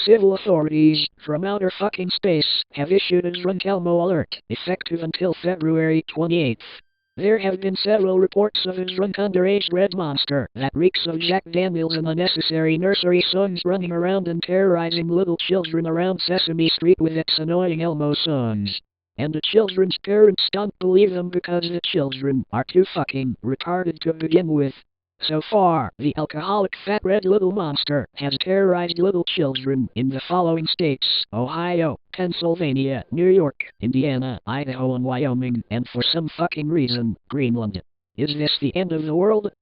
civil authorities from outer fucking space have issued a drunk Elmo alert, effective until February 28th. There have been several reports of a drunk underage red monster that reeks of Jack Daniels and unnecessary nursery songs running around and terrorizing little children around Sesame Street with its annoying Elmo songs. And the children's parents don't believe them because the children are too fucking retarded to begin with. So far, the alcoholic fat red little monster has terrorized little children in the following states: Ohio, Pennsylvania, New York, Indiana, Idaho and Wyoming, and for some fucking reason, Greenland. Is this the end of the world?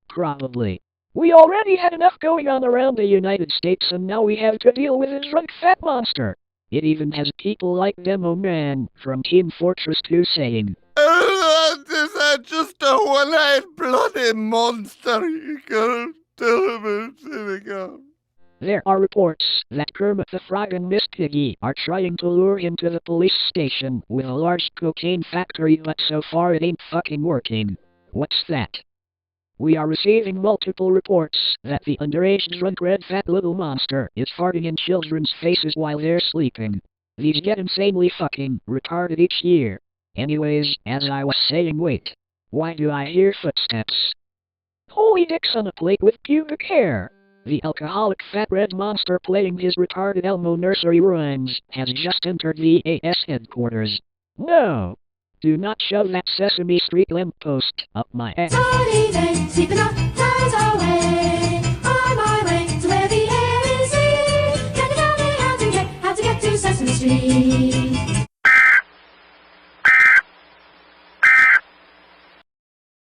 Probably. We already had enough going on around the United States and now we have to deal with a drunk fat monster. It even has people like Demo Man from Team Fortress 2 saying, "Is that just a one-eyed bloody monster? You gotta tell him it's in a gun." There are reports that Kermit the Frog and Miss Piggy are trying to lure him to the police station with a large cocaine factory, but so far it ain't fucking working. What's that? We are receiving multiple reports that the underage drunk red fat little monster is farting in children's faces while they're sleeping. These get insanely fucking retarded each year. Anyways, as I was saying, wait. Why do I hear footsteps? Holy dicks on a plate with pubic hair! The alcoholic fat red monster playing his retarded Elmo nursery rhymes has just entered the EAS headquarters. No! Do not shove that Sesame Street lamppost up my ass. Sunny day, sleeping up, miles away. On my way to where the air is sweet. Can you tell me how to get to Sesame Street?